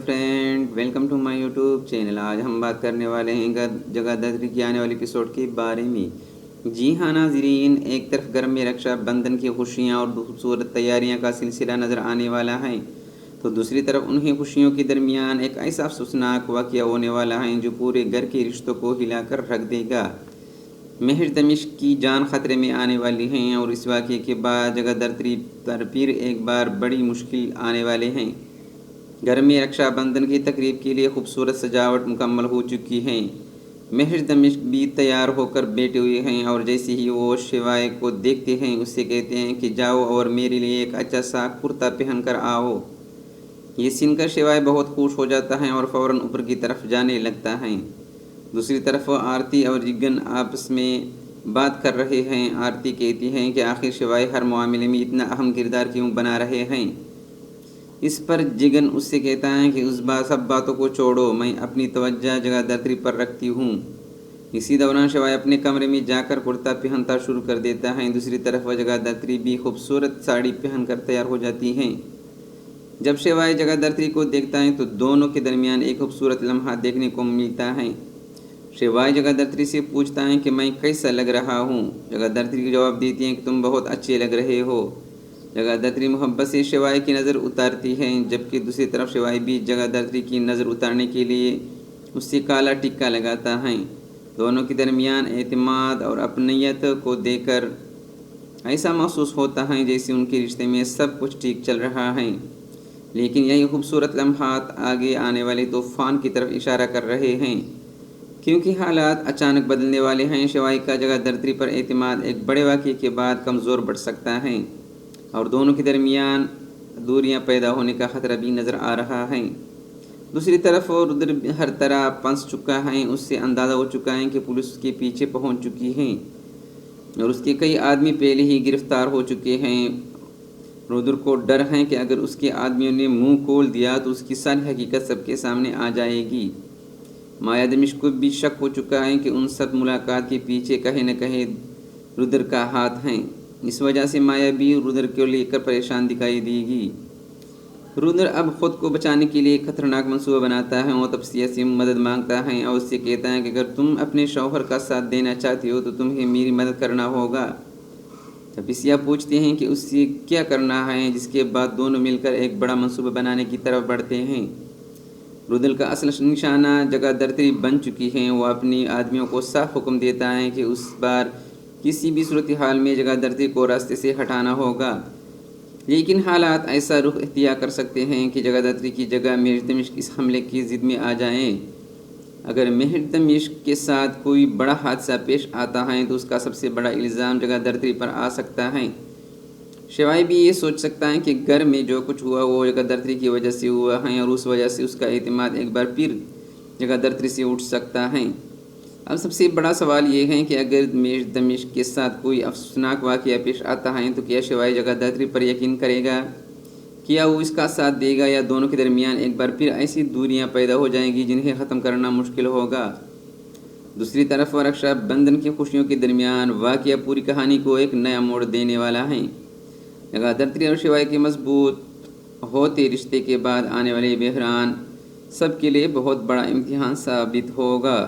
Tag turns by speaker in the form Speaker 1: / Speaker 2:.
Speaker 1: Friend, welcome to my YouTube channel. आज हम बात करने वाले हैं जगह दस्तरी की आने वाले एपिसोड के बारे में। जी हाँ नाज़रीन, एक तरफ घर में रक्षा बंधन की खुशियाँ और खूबसूरत तैयारियाँ का सिलसिला नज़र आने वाला है, तो दूसरी तरफ उन्हीं खुशियों के दरमियान एक ऐसा अफसोसनाक वाक़या होने वाला है जो पूरे घर के रिश्तों को हिलाकर रख देगा। महज दमिश्क की जान ख़तरे में आने वाली हैं और इस वाक़े के बाद जगह दस्तरी पर फिर एक बार बड़ी मुश्किल आने वाले हैं। घर में रक्षाबंधन की तकरीब के लिए खूबसूरत सजावट मुकम्मल हो चुकी है। महज दमिश्क भी तैयार होकर बैठे हुए हैं और जैसे ही वो शिवाय को देखते हैं उससे कहते हैं कि जाओ और मेरे लिए एक अच्छा सा कुर्ता पहन कर आओ। ये सुनकर शिवाय बहुत खुश हो जाता है और फ़ौरन ऊपर की तरफ जाने लगता है। दूसरी तरफ आरती और जिगन आपस में बात कर रहे हैं। आरती कहती हैं कि आखिर शिवाय हर मामले में इतना अहम किरदार क्यों बना रहे हैं। इस पर जिगन उससे कहता है कि सब बातों को छोड़ो, मैं अपनी तवज्जो जगह दस्तरी पर रखती हूँ। इसी दौरान शिवाय अपने कमरे में जाकर कुर्ता पहनता शुरू कर देता है। दूसरी तरफ जगह दस्तरी भी खूबसूरत साड़ी पहनकर तैयार हो जाती हैं। जब शिवाय जगह दस्तरी को देखता है तो दोनों के दरमियान एक खूबसूरत लम्हा देखने को मिलता है। शिवाय जगह दस्तरी से पूछता है कि मैं कैसा लग रहा हूँ। जगह दस्तरी जवाब देती हैं कि तुम बहुत अच्छे लग रहे हो। जगह दस्तरी मोहब्बत से शिवाय की नज़र उतारती है, जबकि दूसरी तरफ शिवाय भी जगह दस्तरी की नज़र उतारने के लिए उससे काला टिक्का लगाता है। दोनों के दरमियान एतमाद और अपनियत को देखकर ऐसा महसूस होता है जैसे उनके रिश्ते में सब कुछ ठीक चल रहा है, लेकिन यही खूबसूरत लम्हात आगे आने वाले तूफ़ान की तरफ इशारा कर रहे हैं, क्योंकि हालात अचानक बदलने वाले हैं। शिवाय का जगह दस्तरी पर एतमाद एक बड़े वाक़ये के बाद कमज़ोर बढ़ सकता है और दोनों के दरमियान दूरियां पैदा होने का ख़तरा भी नज़र आ रहा है। दूसरी तरफ रुद्र हर तरह फंस चुका है। उससे अंदाज़ा हो चुका है कि पुलिस उसके पीछे पहुंच चुकी है और उसके कई आदमी पहले ही गिरफ़्तार हो चुके हैं। रुद्र को डर है कि अगर उसके आदमियों ने मुंह खोल दिया तो उसकी सारी हकीकत सबके सामने आ जाएगी। माया दमिश्क को भी शक हो चुका है कि उन सब मुलाकात के पीछे कहीं न कहीं रुद्र का हाथ है। इस वजह से माया भी रुद्र को लेकर परेशान दिखाई देगी। रुद्र अब खुद को बचाने के लिए खतरनाक मंसूबा बनाता है और तपस्या से मदद मांगता है और उससे कहता है कि अगर तुम अपने शौहर का साथ देना चाहती हो तो तुम्हें मेरी मदद करना होगा। तपस्या पूछते हैं कि उससे क्या करना है, जिसके बाद दोनों मिलकर एक बड़ा मंसूबा बनाने की तरफ बढ़ते हैं। रुद्र का असल निशाना जगह दस्तरी बन चुकी है। वो अपने आदमियों को साफ हुक्म देता है कि उस बार किसी भी सूरत हाल में जगह दस्तरी को रास्ते से हटाना होगा, लेकिन हालात ऐसा रुख इख्तियार कर सकते हैं कि जगह दस्तरी की जगह महज दमिश्क इस हमले की ज़िद में आ जाएं। अगर महज दमिश्क के साथ कोई बड़ा हादसा पेश आता है तो उसका सबसे बड़ा इल्ज़ाम जगह दस्तरी पर आ सकता है। शिवाय भी ये सोच सकता है कि घर में जो कुछ हुआ वो जगह दस्तरी की वजह से हुआ है और उस वजह से उसका एतमाद एक बार फिर जगह दस्तरी से उठ सकता है। अब सबसे बड़ा सवाल ये है कि अगर महज दमिश्क के साथ कोई अफसोसनाक वाक़या पेश आता है तो क्या शिवाय जगह दस्तरी पर यकीन करेगा? क्या वो इसका साथ देगा या दोनों के दरमियान एक बार फिर ऐसी दूरियां पैदा हो जाएंगी जिन्हें ख़त्म करना मुश्किल होगा? दूसरी तरफ रक्षाबंधन की खुशियों के दरमियान वाक़या पूरी कहानी को एक नया मोड़ देने वाला है। जगह दस्तरी और शिवाय के मजबूत होते रिश्ते के बाद आने वाले बहरान सबके लिए बहुत बड़ा इम्तिहान साबित होगा।